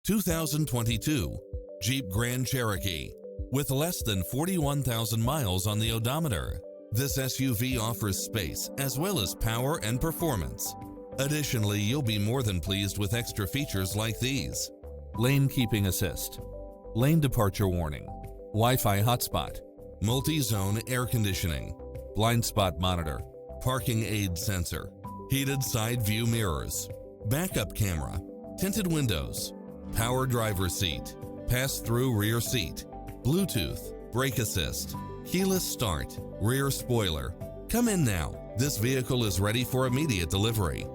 2022 Jeep Grand Cherokee. With less than 41,000 miles on the odometer, this SUV offers space as well as power and performance. Additionally, you'll be more than pleased with extra features like these: lane keeping assist, lane departure warning, Wi-Fi hotspot, multi-zone air conditioning, blind spot monitor, parking aid sensor, heated side view mirrors, backup camera, tinted windows, power driver seat, pass-through rear seat, Bluetooth, brake assist, keyless start, rear spoiler. Come in now. This vehicle is ready for immediate delivery.